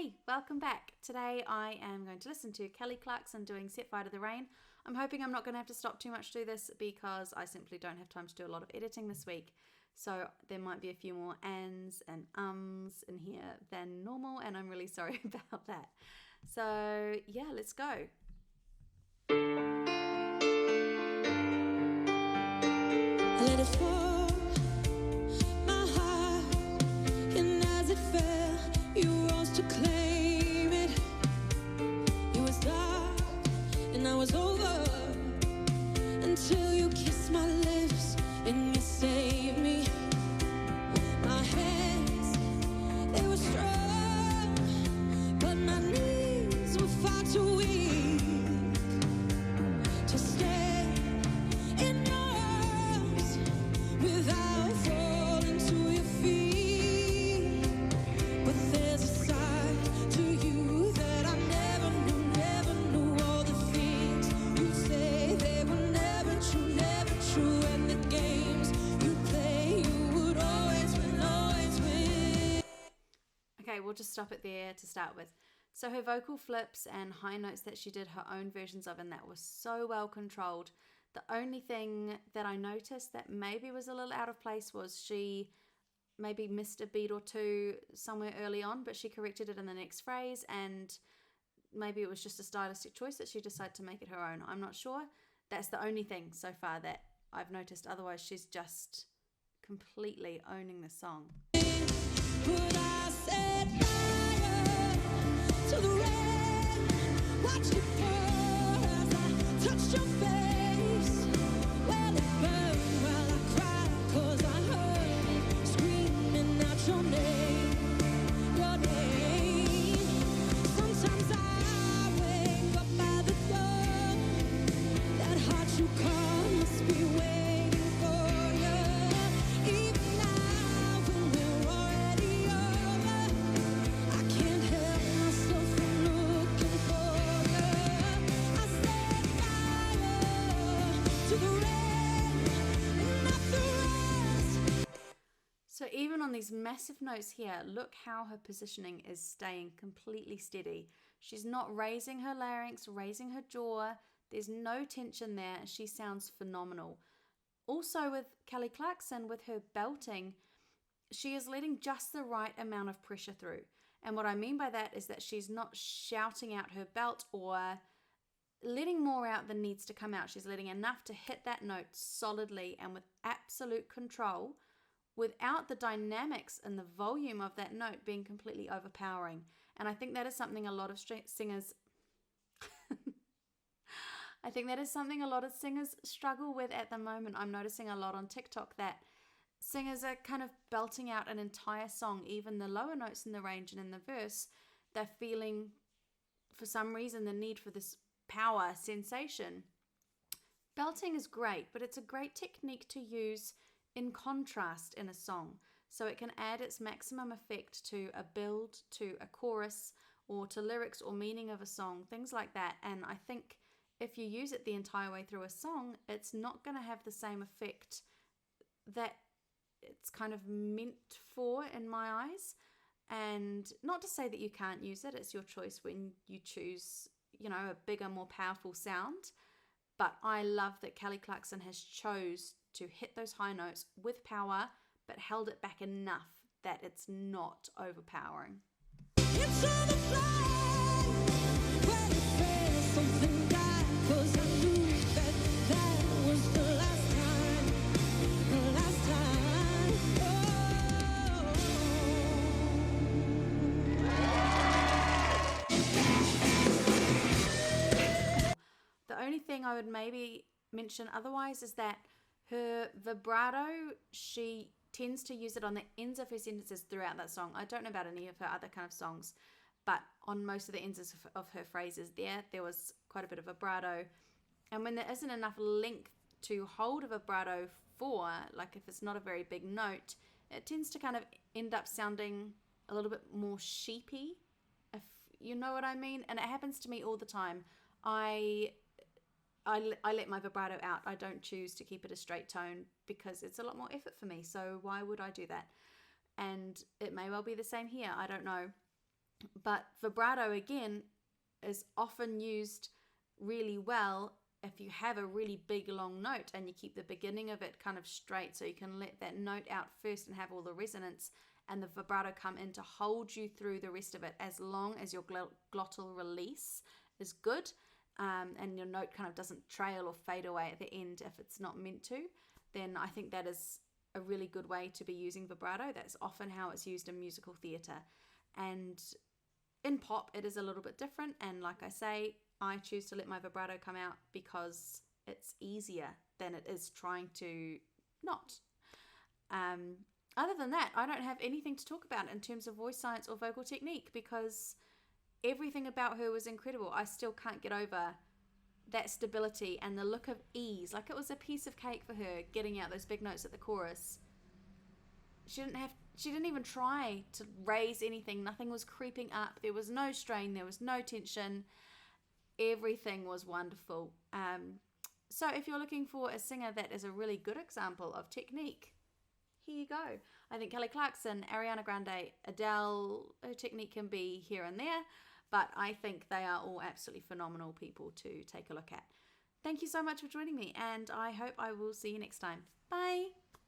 Hey, welcome back. Today I am going to listen to Kelly Clarkson doing Set Fire to the Rain. I'm hoping I'm not going to have to stop too much to do this because I simply don't have time to do a lot of editing this week. So there might be a few more ands and ums in here than normal, and I'm really sorry about that. So yeah, let's go. Let it fall, my heart, and as it fell, you rose to claim it. It was dark, and I was over, until you kissed my lips, and you saved me. My hands, they were strong, but my knees were far too weak to stay in your arms without falling to your feet. But there's a side to you that I never knew. All the things you say, they were never true. And the games you play, you would always win. Okay, we'll just stop it there to start with. So her vocal flips and high notes that she did her own versions of, and that was so well controlled. The only thing that I noticed that maybe was a little out of place was she maybe missed a beat or two somewhere early on, but she corrected it in the next phrase, and maybe it was just a stylistic choice that she decided to make it her own. I'm not sure. That's the only thing so far that I've noticed. Otherwise, she's just completely owning the song. But I set fire to the rain, watch it pour as I touched your face. Well, it burned while I cried, 'cause I heard it screaming out your name, your name. Sometimes I wake up by the door, that heart you call must be waiting for you. Even now when we're already over, I can't help myself from looking for you. I set fire to the rain, and not the rest. So even on these massive notes here, look how her positioning is staying completely steady. She's not raising her larynx, raising her jaw. There's no tension there. She sounds phenomenal. Also with Kelly Clarkson, with her belting, she is letting just the right amount of pressure through. And what I mean by that is that she's not shouting out her belt or letting more out than needs to come out. She's letting enough to hit that note solidly and with absolute control, without the dynamics and the volume of that note being completely overpowering. And I think that is something a lot of singers struggle with at the moment. I'm noticing a lot on TikTok that singers are kind of belting out an entire song, even the lower notes in the range and in the verse. They're feeling, for some reason, the need for this power sensation. Belting is great, but it's a great technique to use in contrast in a song. So it can add its maximum effect to a build, to a chorus, or to lyrics or meaning of a song, things like that. And I think if you use it the entire way through a song, it's not going to have the same effect that it's kind of meant for in my eyes. And not to say that you can't use it, it's your choice when you choose, a bigger, more powerful sound. But I love that Kelly Clarkson has chose to hit those high notes with power, but held it back enough that it's not overpowering. It's on the fly when it felt something died, 'cause I knew that was the last time, The only thing I would maybe mention otherwise is that her vibrato, she tends to use it on the ends of her sentences throughout that song. I don't know about any of her other kind of songs, but on most of the ends of her phrases there was quite a bit of vibrato. And when there isn't enough length to hold a vibrato for, like if it's not a very big note, it tends to kind of end up sounding a little bit more sheepy, if you know what I mean. And it happens to me all the time. I let my vibrato out. I don't choose to keep it a straight tone because it's a lot more effort for me. So why would I do that? And it may well be the same here. I don't know. But vibrato, again, is often used really well if you have a really big long note and you keep the beginning of it kind of straight, so you can let that note out first and have all the resonance, and the vibrato come in to hold you through the rest of it, as long as your glottal release is good, and your note kind of doesn't trail or fade away at the end if it's not meant to. Then I think that is a really good way to be using vibrato. That's often how it's used in musical theatre. And in pop, it is a little bit different. And like I say, I choose to let my vibrato come out because it's easier than it is trying to not. Other than that, I don't have anything to talk about in terms of voice science or vocal technique, because everything about her was incredible. I still can't get over that stability and the look of ease. Like, it was a piece of cake for her getting out those big notes at the chorus. She didn't even try to raise anything. Nothing was creeping up. There was no strain. There was no tension. Everything was wonderful. So if you're looking for a singer that is a really good example of technique, here you go. I think Kelly Clarkson, Ariana Grande, Adele, her technique can be here and there, but I think they are all absolutely phenomenal people to take a look at. Thank you so much for joining me, and I hope I will see you next time. Bye!